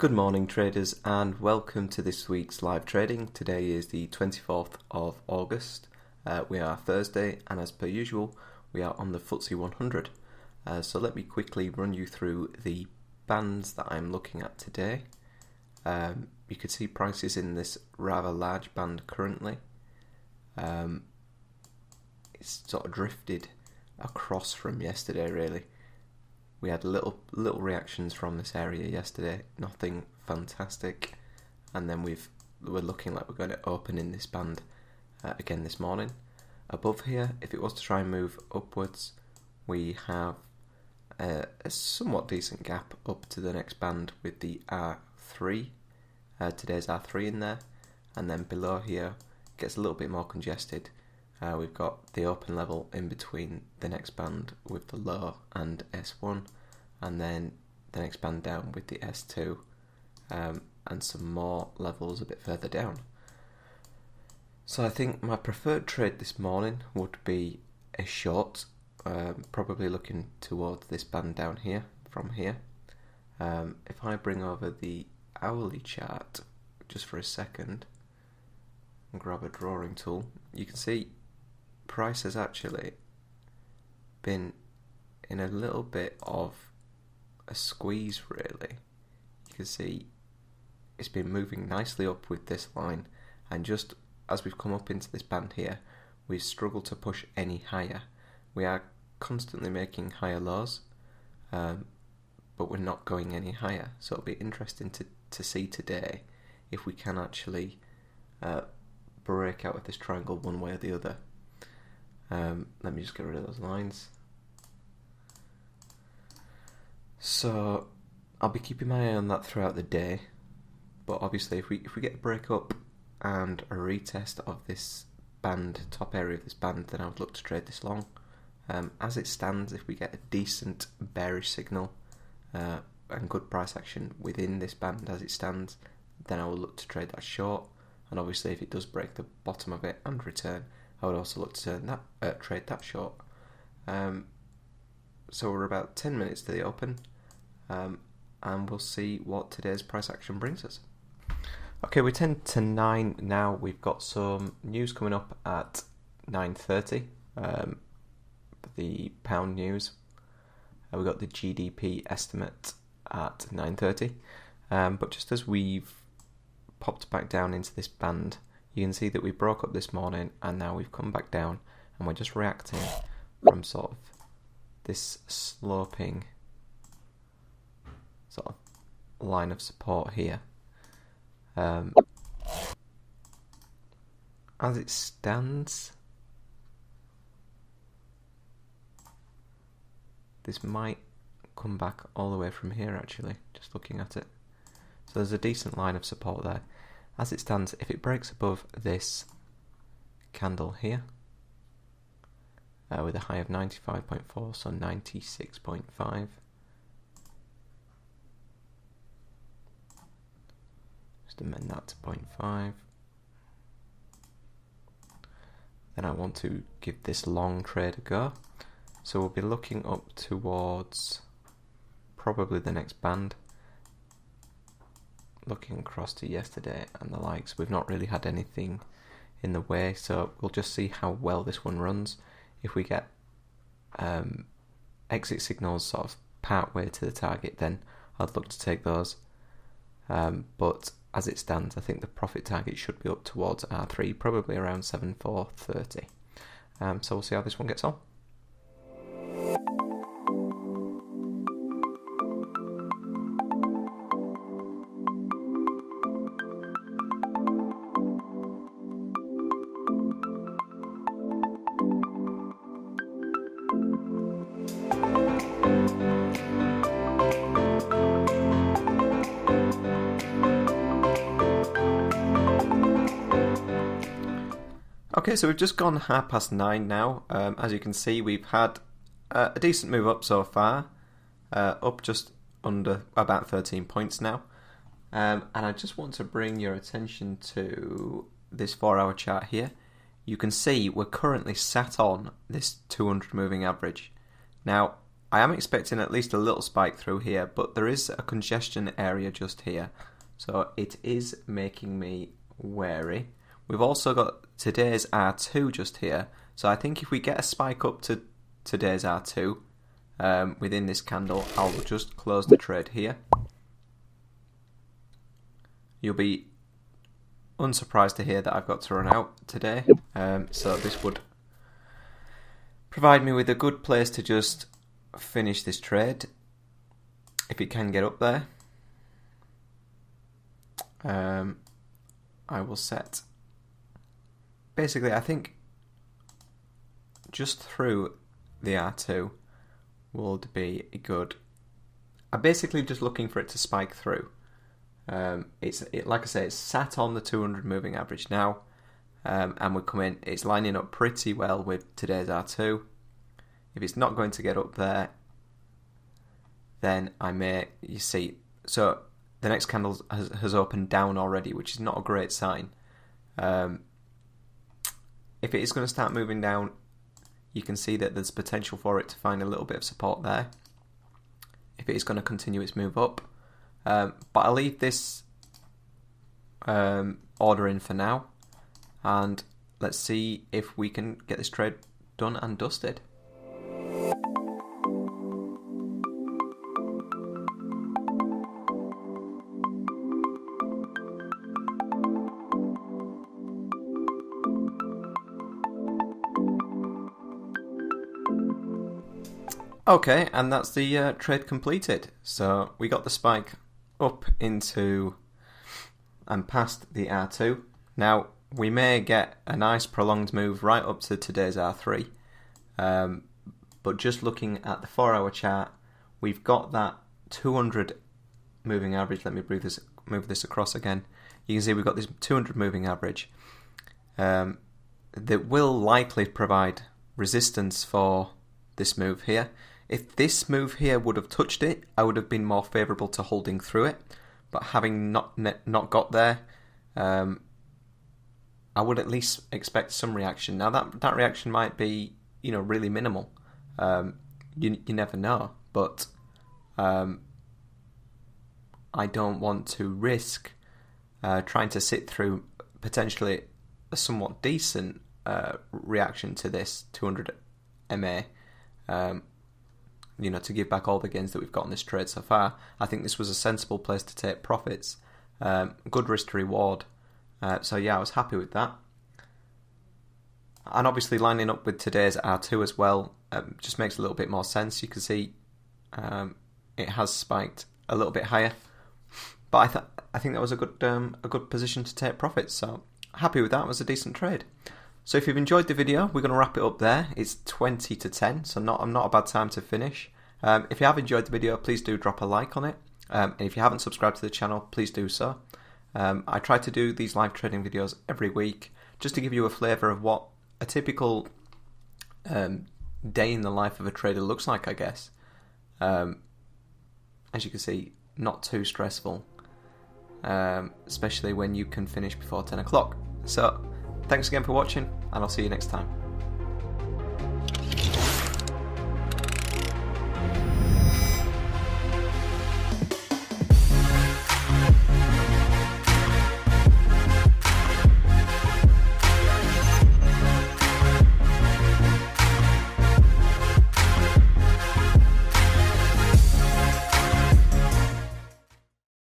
Good morning traders and welcome to this week's live trading. Today is the 24th of August. We are Thursday and as per usual we are on the FTSE 100. So let me quickly run you through the bands that I'm looking at today. You can see prices in this rather large band currently. It's sort of drifted across from yesterday really. We had little reactions from this area yesterday, nothing fantastic, and then we're looking like we're going to open in this band again this morning. Above here, if it was to try and move upwards, we have a somewhat decent gap up to the next band with the R3, today's R3 in there, and then below here gets a little bit more congested. We've got the open level in between the next band with the low and S1, and then the next band down with the S2, and some more levels a bit further down. So I think my preferred trade this morning would be a short, probably looking towards this band down here, from here. If I bring over the hourly chart just for a second and grab a drawing tool, you can see price has actually been in a little bit of a squeeze really. You can see it's been moving nicely up with this line, and just as we've come up into this band here, we've struggled to push any higher. We are constantly making higher lows, but we're not going any higher, so it'll be interesting to see today if we can actually break out of this triangle one way or the other. Let me just get rid of those lines. So I'll be keeping my eye on that throughout the day, but obviously if we get a break up and a retest of this band, top area of this band, then I would look to trade this long. As it stands, if we get a decent bearish signal and good price action within this band as it stands, then I will look to trade that short. And obviously if it does break the bottom of it and return, I would also look to trade that short. So we're about 10 minutes to the open, and we'll see what today's price action brings us. Okay, we're 10 to 9 now. We've got some news coming up at 9:30. The pound news. We've got the GDP estimate at 9:30. But just as we've popped back down into this band, you can see that we broke up this morning and now we've come back down, and we're just reacting from sort of this sloping sort of line of support here. As it stands, this might come back all the way from here actually, just looking at it. So there's a decent line of support there. As it stands, if it breaks above this candle here, with a high of 95.4, so 96.5, just amend that to 0.5, then I want to give this long trade a go. So we'll be looking up towards probably the next band, looking across to yesterday and the likes. We've not really had anything in the way, so we'll just see how well this one runs. If we get exit signals sort of part way to the target, then I'd look to take those. But as it stands, I think the profit target should be up towards R3, probably around 7,430. So we'll see how this one gets on. Okay, so we've just gone 9:30 now. As you can see, we've had a decent move up so far, up just under about 13 points now. And I just want to bring your attention to this 4-hour chart here. You can see we're currently sat on this 200 moving average. Now, I am expecting at least a little spike through here, but there is a congestion area just here, so it is making me wary. We've also got today's R2 just here, so I think if we get a spike up to today's R2 within this candle, I'll just close the trade here. You'll be unsurprised to hear that I've got to run out today, so this would provide me with a good place to just finish this trade if it can get up there. I will set, basically I think just through the R2 would be good. I'm basically just looking for it to spike through. Like I say, it's sat on the 200 moving average now, and we're coming. It's lining up pretty well with today's R2. If it's not going to get up there, then I may, you see, so the next candle has opened down already, which is not a great sign. If it is going to start moving down, you can see that there's potential for it to find a little bit of support there. If it is going to continue its move up, but I'll leave this order in for now, and let's see if we can get this trade done and dusted. Okay, and that's the trade completed. So we got the spike up into and past the R2. Now we may get a nice prolonged move right up to today's R3, but just looking at the 4-hour chart, we've got that 200 moving average. Let me move this across again. You can see we've got this 200 moving average that will likely provide resistance for this move here. If this move here would have touched it, I would have been more favourable to holding through it. But having not got there, I would at least expect some reaction. Now that reaction might be, really minimal. You never know. But I don't want to risk trying to sit through potentially a somewhat decent reaction to this 200 MA. To give back all the gains that we've got in this trade so far. I think this was a sensible place to take profits. Good risk to reward. So yeah, I was happy with that. And obviously lining up with today's R2 as well just makes a little bit more sense. You can see it has spiked a little bit higher. But I think that was a good position to take profits. So happy with that. It was a decent trade. So if you've enjoyed the video, we're going to wrap it up there. It's 20 to 10, so not a bad time to finish. If you have enjoyed the video, please do drop a like on it. And if you haven't subscribed to the channel, please do so. I try to do these live trading videos every week just to give you a flavour of what a typical day in the life of a trader looks like, I guess. As you can see, not too stressful, especially when you can finish before 10 o'clock. So thanks again for watching, and I'll see you next time.